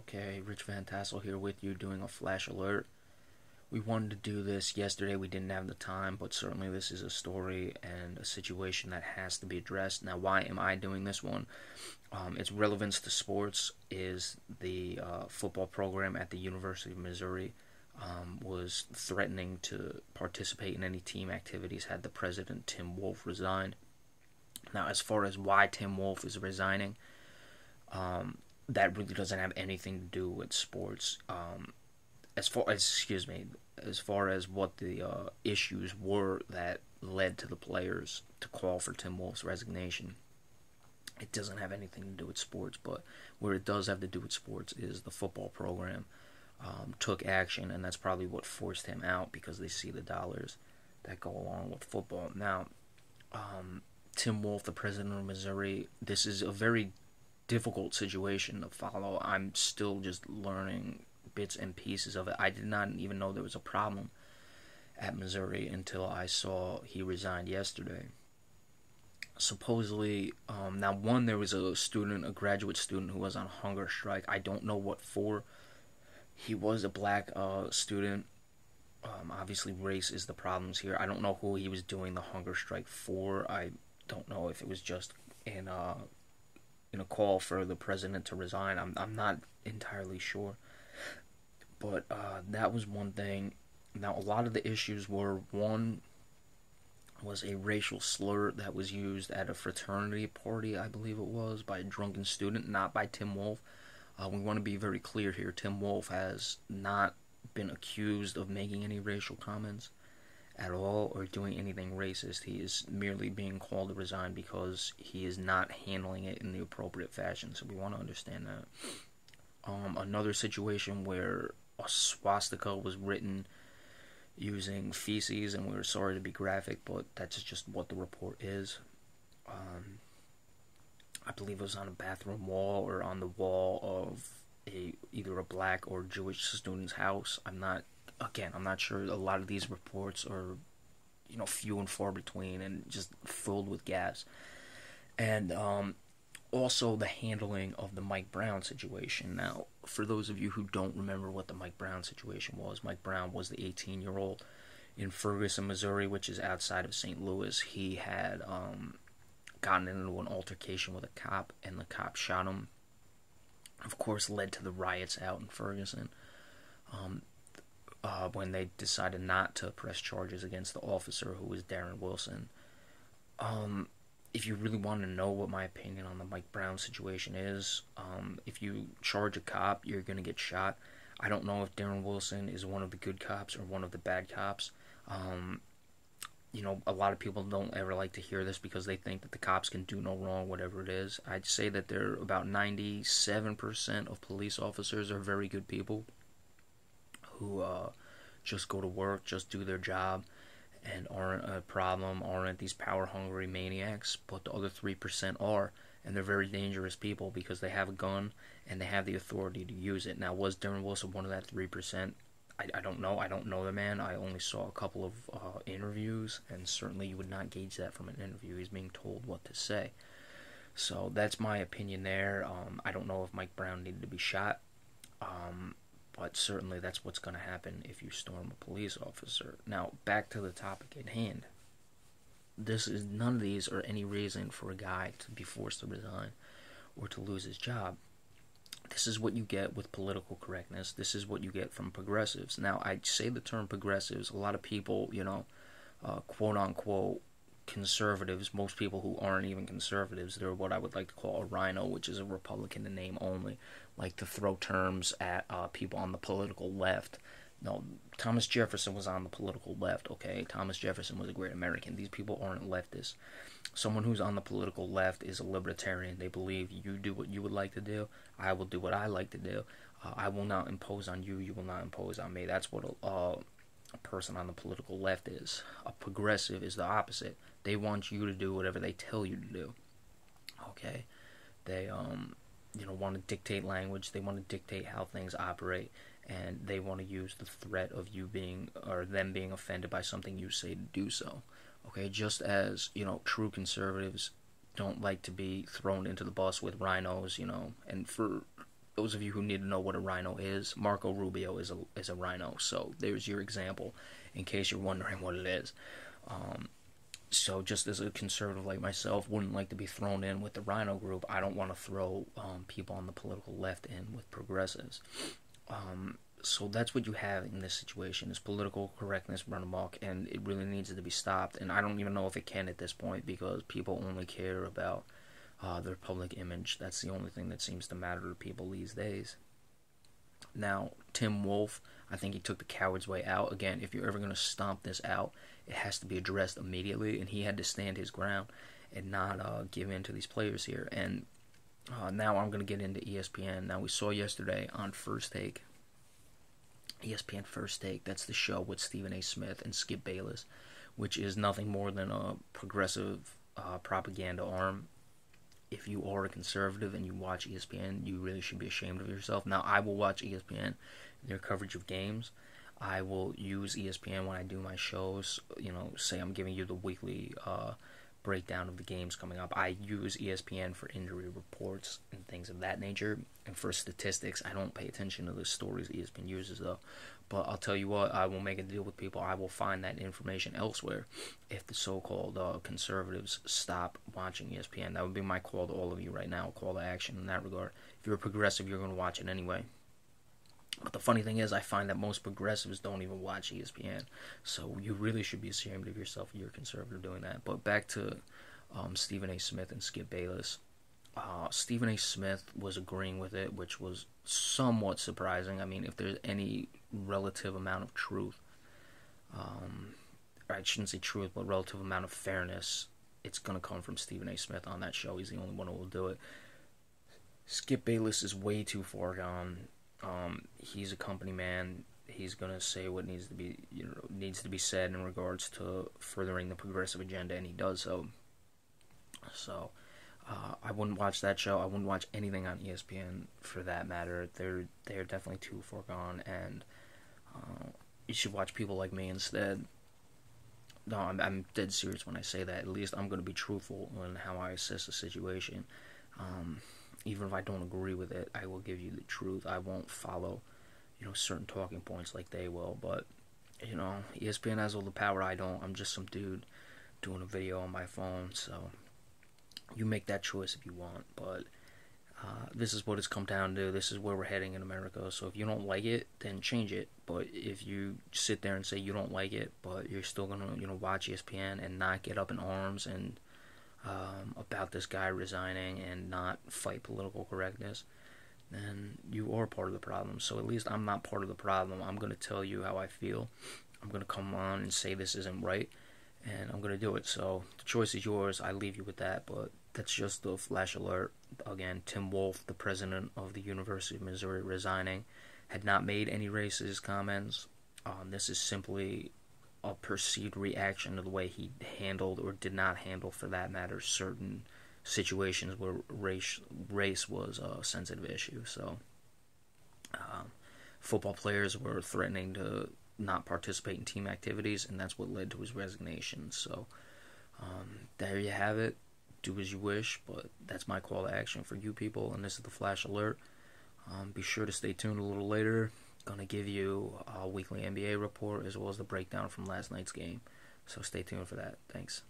Okay, Rich Van Tassel here with you doing a flash alert. We wanted to do this yesterday, we didn't have the time, but certainly this is a story and a situation that has to be addressed. Now, why am I doing this one? Its relevance to sports is the football program at the University of Missouri was threatening to participate in any team activities had the president, Tim Wolfe, resigned. Now, as far as why Tim Wolfe is resigning, that really doesn't have anything to do with sports. As far as what the issues were that led to the players to call for Tim Wolfe's resignation, it doesn't have anything to do with sports. But where it does have to do with sports is the football program took action, and that's probably what forced him out because they see the dollars that go along with football. Now, Tim Wolfe, the president of Missouri, this is a very difficult situation to follow. I'm still just learning bits and pieces of it. I did not even know there was a problem at Missouri until I saw he resigned yesterday. Supposedly, now one, there was a graduate student who was on hunger strike. I don't know what for. He was a black student. Obviously, race is the problems here. I don't know who he was doing the hunger strike for. I don't know if it was just in a call for the president to resign. I'm not entirely sure, but that was one thing. Now, a lot of the issues were, one was a racial slur that was used at a fraternity party, I believe it was, by a drunken student, not by Tim Wolfe. We want to be very clear here. Tim Wolfe has not been accused of making any racial comments at all or doing anything racist. He is merely being called to resign because he is not handling it in the appropriate fashion. So we want to understand that. Another situation where a swastika was written using feces, and we're sorry to be graphic, but that's just what the report is. I believe it was on a bathroom wall or on the wall of either a black or Jewish student's house. I'm not sure. A lot of these reports are, few and far between and just filled with gas. And also the handling of the Mike Brown situation. Now, for those of you who don't remember what the Mike Brown situation was, Mike Brown was the 18-year-old in Ferguson, Missouri, which is outside of St. Louis. He had gotten into an altercation with a cop, and the cop shot him. Of course, led to the riots out in Ferguson. When they decided not to press charges against the officer, who was Darren Wilson. If you really want to know what my opinion on the Mike Brown situation is, if you charge a cop, you're going to get shot. I don't know if Darren Wilson is one of the good cops or one of the bad cops. A lot of people don't ever like to hear this because they think that the cops can do no wrong, whatever it is. I'd say that they're about 97% of police officers are very good people who just go to work, just do their job, and aren't a problem, aren't these power-hungry maniacs. But the other 3% are, and they're very dangerous people because they have a gun and they have the authority to use it. Now, was Darren Wilson one of that 3%? I don't know. I don't know the man. I only saw a couple of interviews, and certainly you would not gauge that from an interview. He's being told what to say. So that's my opinion there. I don't know if Mike Brown needed to be shot, but certainly that's what's going to happen if you storm a police officer. Now, back to the topic at hand. None of these are any reason for a guy to be forced to resign or to lose his job. This is what you get with political correctness. This is what you get from progressives. Now, I say the term progressives. A lot of people, quote-unquote conservatives, most people who aren't even conservatives, they're what I would like to call a rhino, which is a Republican in name only, like to throw terms at people on the political left. No, Thomas Jefferson was on the political left, okay? Thomas Jefferson was a great American. These people aren't leftists. Someone who's on the political left is a libertarian. They believe you do what you would like to do, I will do what I like to do. I will not impose on you, you will not impose on me. That's what a person on the political left is. A progressive is the opposite. They want you to do whatever they tell you to do, okay? They, want to dictate language. They want to dictate how things operate. And they want to use the threat of you being, or them being offended by something you say to do so. Okay, just as, true conservatives don't like to be thrown into the bus with rhinos, and for those of you who need to know what a rhino is, Marco Rubio is a rhino. So there's your example, in case you're wondering what it is. So just as a conservative like myself wouldn't like to be thrown in with the rhino group, I don't want to throw people on the political left in with progressives. So that's what you have in this situation, is political correctness run amok, and it really needs to be stopped. And I don't even know if it can at this point, because people only care about their public image. That's the only thing that seems to matter to people these days. Now, Tim Wolfe, I think he took the coward's way out. Again, if you're ever going to stomp this out, it has to be addressed immediately, and he had to stand his ground and not give in to these players here. And now I'm going to get into ESPN. Now, we saw yesterday on First Take, ESPN First Take, that's the show with Stephen A. Smith and Skip Bayless, which is nothing more than a progressive propaganda arm. If you are a conservative and you watch ESPN, you really should be ashamed of yourself. Now, I will watch ESPN, their coverage of games. I will use ESPN when I do my shows. Say I'm giving you the weekly breakdown of the games coming up. I use ESPN for injury reports and things of that nature. And for statistics, I don't pay attention to the stories ESPN uses, though. But I'll tell you what, I will make a deal with people. I will find that information elsewhere if the so-called conservatives stop watching ESPN. That would be my call to all of you right now, call to action in that regard. If you're a progressive, you're going to watch it anyway. But the funny thing is, I find that most progressives don't even watch ESPN. So you really should be ashamed of yourself if you're a conservative doing that. But back to Stephen A. Smith and Skip Bayless. Stephen A. Smith was agreeing with it, which was somewhat surprising. I mean, if there's any relative amount of truth, I shouldn't say truth, but relative amount of fairness, it's going to come from Stephen A. Smith on that show. He's the only one who will do it. Skip Bayless is way too far gone. He's a company man. He's going to say what needs to be said in regards to furthering the progressive agenda, and he does so. So, I wouldn't watch that show. I wouldn't watch anything on ESPN for that matter. They're definitely too far gone, and you should watch people like me instead. No, I'm dead serious when I say that. At least I'm going to be truthful in how I assess the situation. Even if I don't agree with it, I will give you the truth. I won't follow, certain talking points like they will. But, ESPN has all the power. I don't. I'm just some dude doing a video on my phone. So, you make that choice if you want. But this is what it's come down to. This is where we're heading in America. So if you don't like it, then change it. But if you sit there and say you don't like it, but you're still going to, watch ESPN and not get up in arms and about this guy resigning and not fight political correctness, then you are part of the problem. So at least I'm not part of the problem. I'm going to tell you how I feel. I'm going to come on and say this isn't right, and I'm going to do it. So the choice is yours. I leave you with that, but that's just the flash alert. Again, Tim Wolfe, the president of the University of Missouri, resigning, had not made any racist comments. This is simply a perceived reaction to the way he handled, or did not handle for that matter, certain situations where race was a sensitive issue. So football players were threatening to not participate in team activities, and that's what led to his resignation. So there you have it. Do as you wish, but that's my call to action for you people, and this is the flash alert. Be sure to stay tuned a little later. Gonna give you a weekly NBA report as well as the breakdown from last night's game. So stay tuned for that. Thanks.